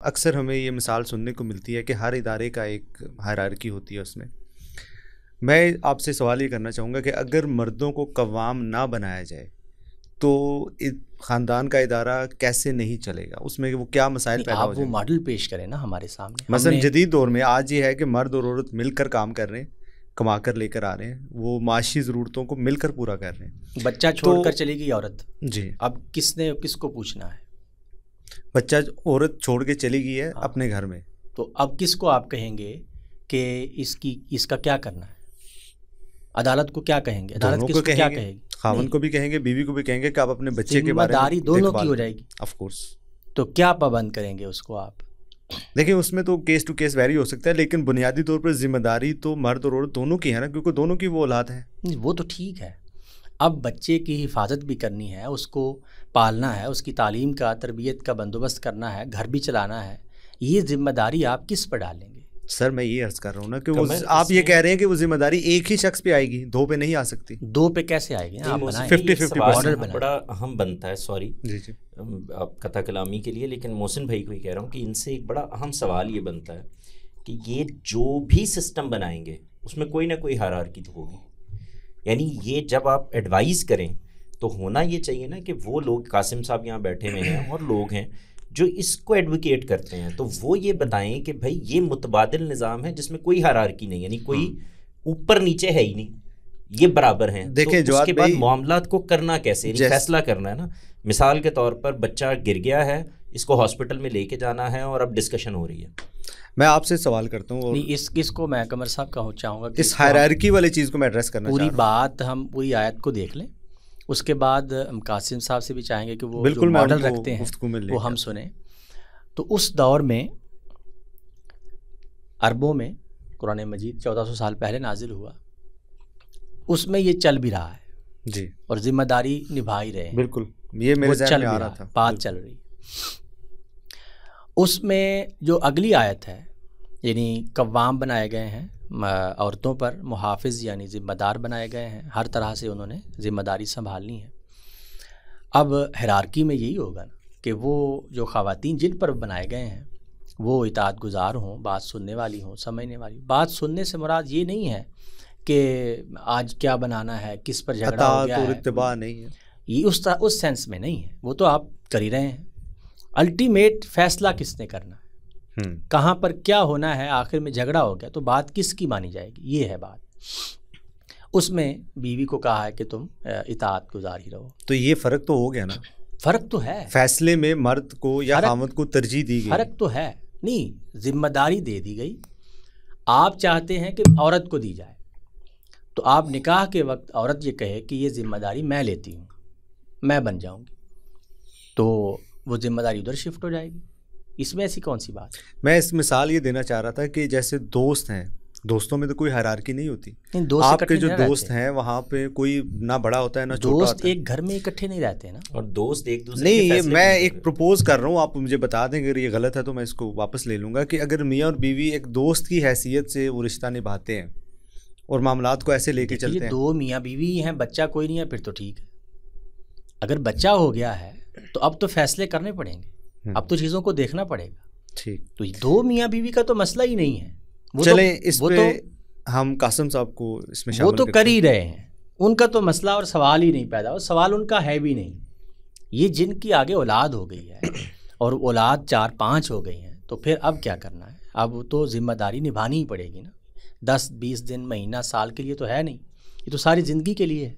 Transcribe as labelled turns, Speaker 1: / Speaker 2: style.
Speaker 1: اکثر ہمیں یہ مثال سننے کو ملتی ہے کہ ہر ادارے کا ایک ہائرارکی ہوتی ہے اس میں. میں آپ سے سوال یہ کرنا چاہوں گا کہ اگر مردوں کو قوام نہ بنایا جائے تو خاندان کا ادارہ کیسے نہیں چلے گا؟ اس میں وہ کیا مسائل پیدا ہو جائیں گے؟
Speaker 2: آپ وہ ماڈل پیش کریں نا ہمارے سامنے.
Speaker 1: مثلا جدید دور میں آج یہ ہے کہ مرد اور عورت مل کر کام کر رہے ہیں, کما کر لے کر آ رہے ہیں, وہ معاشی ضرورتوں کو مل کر پورا کر رہے ہیں.
Speaker 2: بچہ چھوڑ کر چلے گی عورت,
Speaker 1: جی,
Speaker 2: اب کس کو پوچھنا ہے؟
Speaker 1: بچہ عورت چھوڑ کے چلی گئی ہے اپنے گھر میں,
Speaker 2: تو اب کس کو آپ کہیں گے کہ اس کا کیا کرنا ہے؟ عدالت کو کیا کہیں گے؟ عدالت کس کو کیا کہے گی؟
Speaker 1: خاوند کو بھی کہیں گے, بیوی کو بھی کہیں گے کہ آپ اپنے بچے کے بارے میں
Speaker 2: ذمہ داری دونوں کی ہو جائے گی.
Speaker 1: Of course.
Speaker 2: تو کیا پابند کریں گے اس کو آپ؟
Speaker 1: دیکھیں اس میں تو کیس ٹو کیس ویری ہو سکتا ہے, لیکن بنیادی طور پر ذمہ داری تو مرد اور عورت دونوں کی ہے نا, کیونکہ دونوں کی وہ اولاد ہے.
Speaker 2: وہ تو ٹھیک ہے, اب بچے کی حفاظت بھی کرنی ہے, اس کو پالنا ہے, اس کی تعلیم کا تربیت کا بندوبست کرنا ہے, گھر بھی چلانا ہے. یہ ذمہ داری آپ کس پر ڈالیں گے؟
Speaker 1: سر میں یہ عرض کر رہا ہوں نا کہ وہ آپ یہ کہہ رہے ہیں کہ وہ ذمہ داری ایک ہی شخص پہ آئے گی, دو پہ نہیں آ سکتی.
Speaker 2: دو پہ کیسے آئے گی؟
Speaker 3: 50-50 بڑا اہم بنتا ہے. سوری آپ قطع کلامی کے لیے, لیکن محسن بھائی کو ہی کہہ رہا ہوں کہ ان سے ایک بڑا اہم سوال یہ بنتا ہے کہ یہ جو بھی سسٹم بنائیں گے اس میں کوئی نہ کوئی ہائرارکی تو ہوگی. یعنی یہ جب آپ ایڈوائز کریں تو ہونا یہ چاہیے نا کہ وہ لوگ, قاسم صاحب یہاں بیٹھے ہوئے ہیں اور لوگ ہیں جو اس کو ایڈوکیٹ کرتے ہیں, تو وہ یہ بتائیں کہ بھائی یہ متبادل نظام ہے جس میں کوئی ہائرارکی نہیں, یعنی کوئی اوپر نیچے ہے ہی نہیں, یہ برابر ہیں.
Speaker 1: دیکھیں
Speaker 3: تو اس کے بعد معاملات کو کرنا کیسے, یعنی فیصلہ کرنا ہے نا. مثال کے طور پر بچہ گر گیا ہے, اس کو ہاسپٹل میں لے کے جانا ہے اور اب ڈسکشن ہو رہی ہے.
Speaker 1: میں آپ سے سوال کرتا ہوں,
Speaker 2: اس کو میں قمر صاحب کا چاہوں گا کہ
Speaker 1: اس ہائرارکی والی چیز کو میں ایڈریس کرنا
Speaker 2: پوری بات ہم پوری آیت کو دیکھ لیں, اس کے بعد ہم قاسم صاحب سے بھی چاہیں گے کہ وہ جو ماڈل رکھتے ہیں وہ ہم سنیں. تو اس دور میں عربوں میں قرآن مجید 1400 سال پہلے نازل ہوا, اس میں یہ چل بھی رہا ہے
Speaker 1: جی,
Speaker 2: اور ذمہ داری نبھا ہی رہے ہیں.
Speaker 1: بالکل, یہ میرے ذہن میں آ رہا تھا,
Speaker 2: بات چل رہی. اس میں جو اگلی آیت ہے, یعنی قوام بنائے گئے ہیں عورتوں پر, محافظ یعنی ذمہ دار بنائے گئے ہیں, ہر طرح سے انہوں نے ذمہ داری سنبھالنی ہے. اب ہیرارکی میں یہی ہوگا نا کہ وہ جو خواتین جن پر بنائے گئے ہیں وہ اطاعت گزار ہوں, بات سننے والی ہوں, سمجھنے والی. بات سننے سے مراد یہ نہیں ہے کہ آج کیا بنانا ہے, کس پر جھگڑا ہو گیا ہے,
Speaker 1: اتباع نہیں ہے,
Speaker 2: یہ اس سینس میں نہیں ہے. وہ تو آپ کر ہی رہے ہیں. الٹیمیٹ فیصلہ کس نے کرنا ہے, کہاں پر کیا ہونا ہے, آخر میں جھگڑا ہو گیا تو بات کس کی مانی جائے گی, یہ ہے بات. اس میں بیوی کو کہا ہے کہ تم اطاعت گزار ہی رہو.
Speaker 1: تو یہ فرق تو ہو گیا نا,
Speaker 2: فرق تو ہے,
Speaker 1: فیصلے میں مرد کو یا خاوند کو ترجیح دی گئی.
Speaker 2: فرق تو ہے, نہیں ذمہ داری دے دی گئی. آپ چاہتے ہیں کہ عورت کو دی جائے, تو آپ نکاح کے وقت عورت یہ کہے کہ یہ ذمہ داری میں لیتی ہوں, میں بن جاؤں گی, تو وہ ذمہ داری ادھر شفٹ ہو جائے گی. اس میں ایسی کون سی بات؟
Speaker 1: میں اس مثال یہ دینا چاہ رہا تھا کہ جیسے دوست ہیں, دوستوں میں تو کوئی ہائرارکی نہیں ہوتی. آپ کے جو دوست ہیں وہاں پہ کوئی نہ بڑا ہوتا ہے نہ چھوٹا ہوتا ہے.
Speaker 2: دوست ایک گھر میں اکٹھے نہیں رہتے نا,
Speaker 3: اور دوست ایک دوسرے
Speaker 1: نہیں, یہ میں ایک پروپوز کر رہا ہوں, آپ مجھے بتا دیں اگر یہ غلط ہے تو میں اس کو واپس لے لوں گا, کہ اگر میاں اور بیوی ایک دوست کی حیثیت سے وہ رشتہ نبھاتے ہیں اور معاملات کو ایسے لے کے چلتے ہیں.
Speaker 2: دو میاں بیوی ہیں, بچہ کوئی نہیں ہے, پھر تو ٹھیک ہے. اگر بچہ ہو گیا ہے تو اب تو فیصلے کرنے پڑیں گے, اب تو چیزوں کو دیکھنا پڑے گا.
Speaker 1: ٹھیک,
Speaker 2: تو دو میاں بیوی کا تو مسئلہ ہی نہیں ہے.
Speaker 1: چلیں اس پہ ہم قاسم صاحب کو اس میں شامل,
Speaker 2: وہ تو کر ہی رہے ہیں, ان کا تو مسئلہ اور سوال ہی نہیں پیدا ہو, سوال ان کا ہے بھی نہیں. یہ جن کی آگے اولاد ہو گئی ہے اور اولاد 4-5 ہو گئی ہیں, تو پھر اب کیا کرنا ہے؟ اب تو ذمہ داری نبھانی ہی پڑے گی نا. 10-20 دن, مہینہ, سال کے لیے تو ہے نہیں, یہ تو ساری زندگی کے لیے ہے.